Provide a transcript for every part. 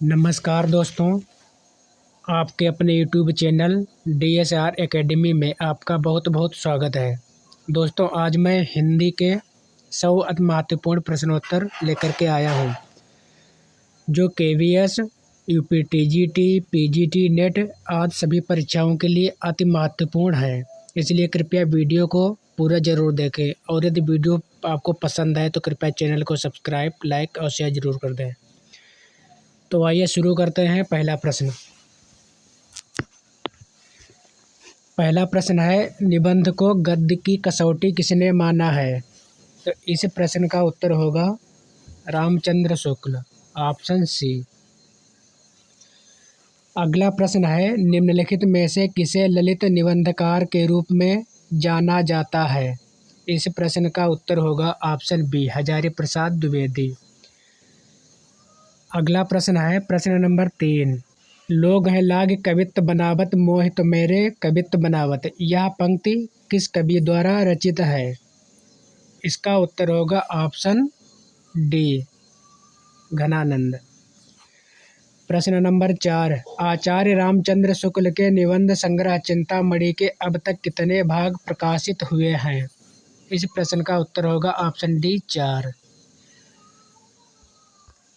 नमस्कार दोस्तों, आपके अपने यूट्यूब चैनल DSR एकेडमी में आपका बहुत बहुत स्वागत है। दोस्तों, आज मैं हिंदी के 100 अति महत्वपूर्ण प्रश्नोत्तर लेकर के आया हूं, जो KVS, UPTGT, PGT, नेट आदि सभी परीक्षाओं के लिए अति महत्वपूर्ण है। इसलिए कृपया वीडियो को पूरा ज़रूर देखें और यदि वीडियो आपको पसंद है तो कृपया चैनल को सब्सक्राइब, लाइक और शेयर ज़रूर कर दें। तो आइए शुरू करते हैं। पहला प्रश्न है, निबंध को गद्य की कसौटी किसने माना है? तो इस प्रश्न का उत्तर होगा रामचंद्र शुक्ल, ऑप्शन सी। अगला प्रश्न है, निम्नलिखित में से किसे ललित निबंधकार के रूप में जाना जाता है? इस प्रश्न का उत्तर होगा ऑप्शन बी, हजारी प्रसाद द्विवेदी। अगला प्रश्न है, प्रश्न नंबर 3, लोग हैं लाग कवित्त बनावत मोह तो मेरे कवित्त बनावत, यह पंक्ति किस कवि द्वारा रचित है? इसका उत्तर होगा ऑप्शन डी, घनानंद। प्रश्न नंबर 4, आचार्य रामचंद्र शुक्ल के निबंध संग्रह चिंतामणि के अब तक कितने भाग प्रकाशित हुए हैं? इस प्रश्न का उत्तर होगा ऑप्शन डी, 4।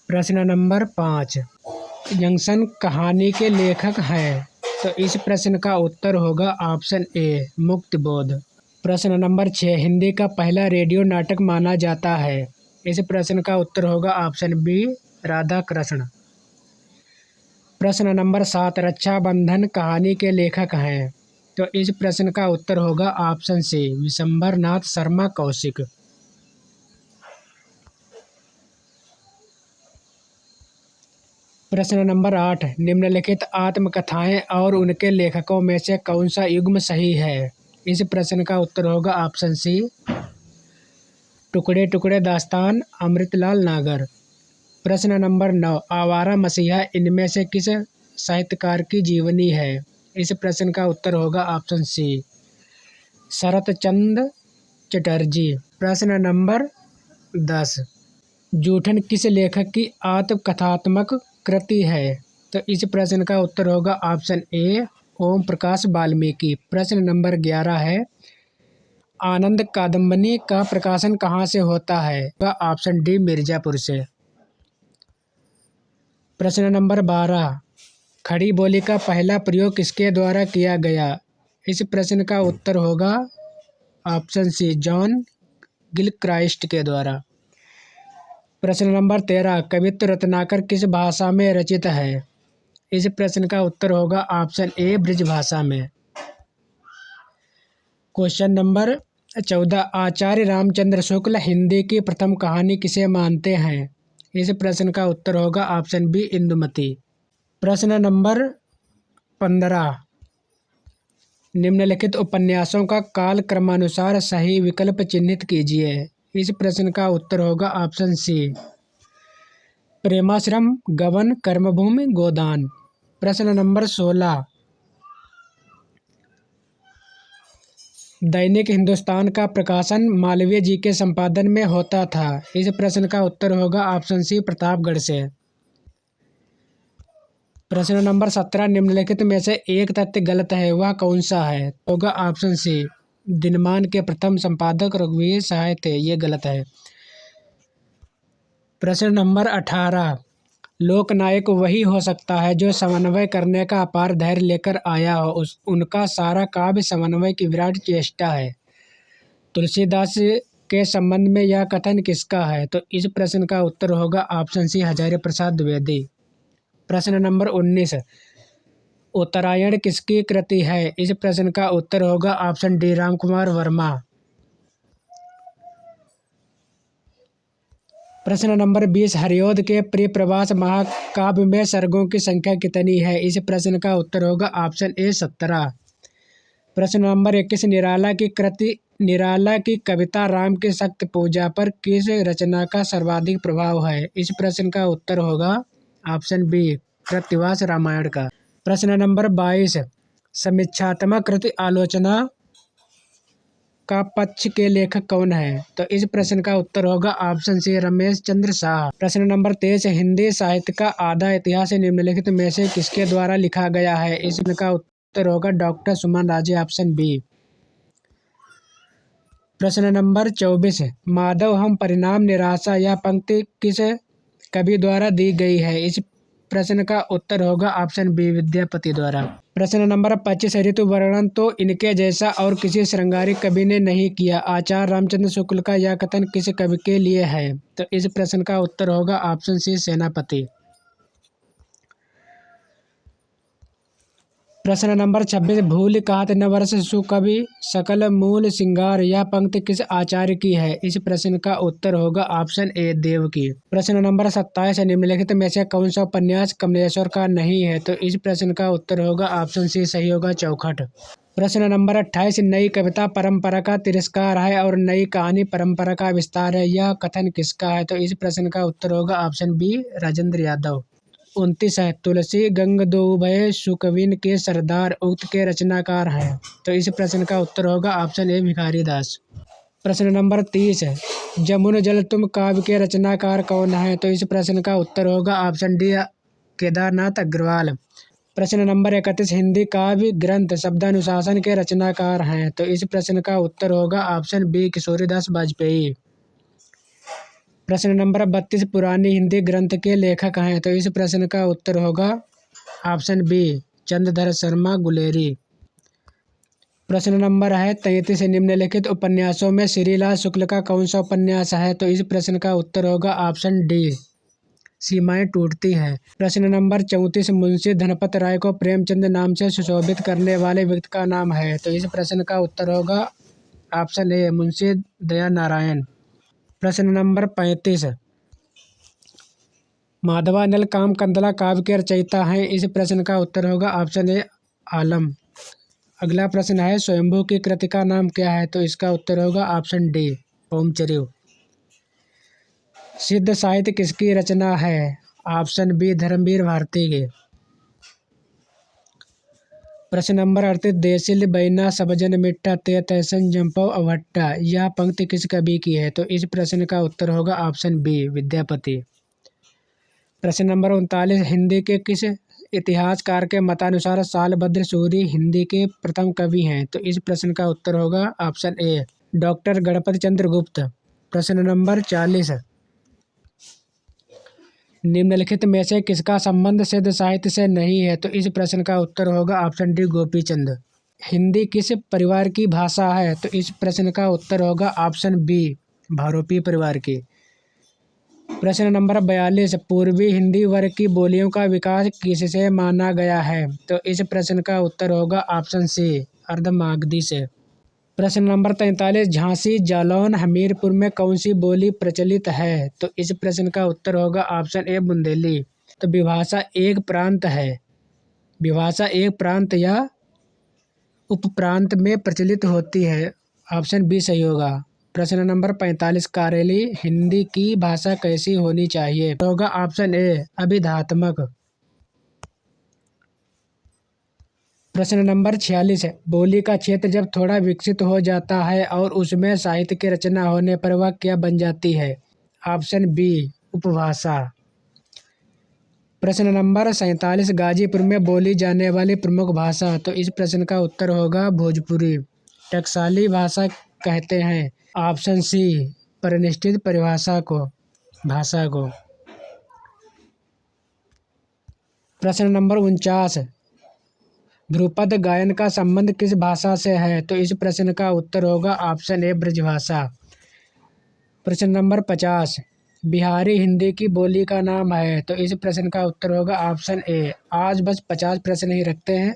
प्रश्न नंबर 5, जंक्शन कहानी के लेखक हैं? तो इस प्रश्न का उत्तर होगा ऑप्शन ए, मुक्तिबोध। प्रश्न नंबर 6, हिंदी का पहला रेडियो नाटक माना जाता है? इस प्रश्न का उत्तर होगा ऑप्शन बी, राधा कृष्ण। प्रश्न नंबर 7, रक्षाबंधन कहानी के लेखक हैं? तो इस प्रश्न का उत्तर होगा ऑप्शन सी, विशंभर नाथ शर्मा कौशिक। प्रश्न नंबर 8, निम्नलिखित आत्मकथाएं और उनके लेखकों में से कौन सा युग्म सही है? इस प्रश्न का उत्तर होगा ऑप्शन सी, टुकड़े टुकड़े दास्तान, अमृतलाल नागर। प्रश्न नंबर 9, आवारा मसीहा इनमें से किस साहित्यकार की जीवनी है? इस प्रश्न का उत्तर होगा ऑप्शन सी, शरत चंद्र चटर्जी। प्रश्न नंबर 10, जूठन किस लेखक की आत्मकथात्मक कृति है? तो इस प्रश्न का उत्तर होगा ऑप्शन ए, ओम प्रकाश वाल्मीकि। प्रश्न नंबर 11 है, आनंद कादंबनी का प्रकाशन कहाँ से होता है? ऑप्शन डी, मिर्जापुर से। प्रश्न नंबर 12, खड़ी बोली का पहला प्रयोग किसके द्वारा किया गया? इस प्रश्न का उत्तर होगा ऑप्शन सी, जॉन गिलक्राइस्ट के द्वारा। प्रश्न नंबर 13, कवित्व रत्नाकर किस भाषा में रचित है? इस प्रश्न का उत्तर होगा ऑप्शन ए, ब्रज भाषा में। क्वेश्चन नंबर 14, आचार्य रामचंद्र शुक्ल हिंदी की प्रथम कहानी किसे मानते हैं? इस प्रश्न का उत्तर होगा ऑप्शन बी, इंदुमती। प्रश्न नंबर 15, निम्नलिखित उपन्यासों का काल क्रमानुसार सही विकल्प चिन्हित कीजिए। इस प्रश्न का उत्तर होगा ऑप्शन सी, प्रेमाश्रम, गबन, कर्मभूमि, गोदान। प्रश्न नंबर 16, दैनिक हिंदुस्तान का प्रकाशन मालवीय जी के संपादन में होता था? इस प्रश्न का उत्तर होगा ऑप्शन सी, प्रतापगढ़ से। प्रश्न नंबर 17, निम्नलिखित में से एक तथ्य गलत है, वह कौन सा है? होगा ऑप्शन सी, दिनमान के प्रथम संपादक रघुवीर सहाय थे, ये गलत है। प्रश्न नंबर 18, लोकनायक वही हो सकता है जो समन्वय करने का अपार धैर्य लेकर आया हो, उनका सारा काव्य समन्वय की विराट चेष्टा है। तुलसीदास के संबंध में यह कथन किसका है? तो इस प्रश्न का उत्तर होगा ऑप्शन सी, हजारी प्रसाद द्विवेदी। प्रश्न नंबर 19, उत्तरायण किसकी कृति है? इस प्रश्न का उत्तर होगा ऑप्शन डी, रामकुमार वर्मा। प्रश्न नंबर 20, हरिऔध के प्रिय प्रवास महाकाव्य में सर्गों की संख्या कितनी है? इस प्रश्न का उत्तर होगा ऑप्शन ए, 17। प्रश्न नंबर 21, निराला की कविता राम की शक्ति पूजा पर किस रचना का सर्वाधिक प्रभाव है? इस प्रश्न का उत्तर होगा ऑप्शन बी, कृत्तिवास रामायण का। प्रश्न नंबर 22, समीक्षात्मक कृति आलोचना का पक्ष के लेखक कौन है? तो इस प्रश्न का उत्तर होगा ऑप्शन सी रमेश चंद्र शाह। प्रश्न नंबर 23 हिंदी साहित्य का आधा इतिहास निम्नलिखित में से किसके द्वारा लिखा गया है? इसका उत्तर होगा डॉक्टर सुमन राजे, ऑप्शन बी। प्रश्न नंबर 24 माधव हम परिणाम निराशा यह पंक्ति किस कवि द्वारा दी गई है? इस प्रश्न का उत्तर होगा ऑप्शन बी विद्यापति द्वारा। प्रश्न नंबर 25 ऋतु वर्णन तो इनके जैसा और किसी श्रृंगारी कवि ने नहीं किया। आचार्य रामचंद्र शुक्ल का यह कथन किस कवि के लिए है? तो इस प्रश्न का उत्तर होगा ऑप्शन सी सेनापति। प्रश्न नंबर 26 भूल कहत नवरस सुकवि सकल मूल सिंगार यह पंक्ति किस आचार्य की है? इस प्रश्न का उत्तर होगा ऑप्शन ए देव की। प्रश्न नंबर 27 निम्नलिखित में से कौन सा उपन्यास कमलेश्वर का नहीं है? तो इस प्रश्न का उत्तर होगा ऑप्शन सी सही होगा चौखट। प्रश्न नंबर 28 नई कविता परंपरा का तिरस्कार है और नई कहानी परंपरा का विस्तार है यह कथन किसका है? तो इस प्रश्न का उत्तर होगा ऑप्शन बी राजेंद्र यादव। 29 है तुलसी गंगदोभय सुकविन के सरदार उक्त के रचनाकार हैं। तो इस प्रश्न का उत्तर होगा ऑप्शन ए भिखारी दास। प्रश्न नंबर 30 है जमुन जल तुम काव्य के रचनाकार कौन है? तो इस प्रश्न का उत्तर होगा ऑप्शन डी केदारनाथ अग्रवाल। प्रश्न नंबर 31 हिंदी काव्य ग्रंथ शब्दानुशासन के रचनाकार हैं। तो इस प्रश्न का उत्तर होगा ऑप्शन बी किशोरीदास वाजपेयी। प्रश्न नंबर 32 पुरानी हिंदी ग्रंथ के लेखक हैं। तो इस प्रश्न का उत्तर होगा ऑप्शन बी चंद्रधर शर्मा गुलेरी। प्रश्न नंबर है 33 निम्नलिखित उपन्यासों में श्रीलाल शुक्ल का कौन सा उपन्यास है? तो इस प्रश्न का उत्तर होगा ऑप्शन डी सीमाएं टूटती हैं। प्रश्न नंबर 34 मुंशी धनपत राय को प्रेमचंद नाम से सुशोभित करने वाले व्यक्ति का नाम है। तो इस प्रश्न का उत्तर होगा ऑप्शन ए मुंशी दया नारायण। प्रश्न नंबर 35 माधवानल काम कंदला काव्य के रचयिता हैं। इस प्रश्न का उत्तर होगा ऑप्शन ए आलम। अगला प्रश्न है स्वयंभू की कृति का नाम क्या है? तो इसका उत्तर होगा ऑप्शन डी ओमचर्यु। सिद्ध साहित्य किसकी रचना है? ऑप्शन बी धर्मवीर भारती के। प्रश्न नंबर 38 देसिल बैना सबजन मिट्टा ते तैसन जंपो अभट्टा यह पंक्ति किस कवि की है? तो इस प्रश्न का उत्तर होगा ऑप्शन बी विद्यापति। प्रश्न नंबर 39 हिंदी के किस इतिहासकार के मतानुसार सालभद्र सूरी हिंदी के प्रथम कवि हैं? तो इस प्रश्न का उत्तर होगा ऑप्शन ए डॉक्टर गणपति चंद्र गुप्त। प्रश्न नंबर 40 निम्नलिखित में से किसका संबंध सिद्ध साहित्य से नहीं है? तो इस प्रश्न का उत्तर होगा ऑप्शन डी गोपीचंद। हिंदी किस परिवार की भाषा है? तो इस प्रश्न का उत्तर होगा ऑप्शन बी भारोपी परिवार की। प्रश्न नंबर 42 पूर्वी हिंदी वर्ग की बोलियों का विकास किससे माना गया है? तो इस प्रश्न का उत्तर होगा ऑप्शन सी अर्धमागधी से। प्रश्न नंबर 43 झांसी जालौन हमीरपुर में कौन सी बोली प्रचलित है? तो इस प्रश्न का उत्तर होगा ऑप्शन ए बुंदेली। तो विभाषा एक प्रांत है। विभाषा एक प्रांत या उपप्रांत में प्रचलित होती है। ऑप्शन बी सही होगा। प्रश्न नंबर 45 कारेली हिंदी की भाषा कैसी होनी चाहिए? तो होगा ऑप्शन ए अभिधात्मक। प्रश्न नंबर 46 बोली का क्षेत्र जब थोड़ा विकसित हो जाता है और उसमें साहित्य की रचना होने पर वह क्या बन जाती है? ऑप्शन बी उपभाषा। प्रश्न नंबर 47 गाजीपुर में बोली जाने वाली प्रमुख भाषा? तो इस प्रश्न का उत्तर होगा भोजपुरी। टकसाली भाषा कहते हैं। ऑप्शन सी परिनिष्ठित परिभाषा को भाषा को। प्रश्न नंबर 49 ध्रुपद गायन का संबंध किस भाषा से है? तो इस प्रश्न का उत्तर होगा ऑप्शन ए ब्रजभाषा। प्रश्न नंबर 50 बिहारी हिंदी की बोली का नाम है? तो इस प्रश्न का उत्तर होगा ऑप्शन ए। आज बस 50 प्रश्न ही रखते हैं।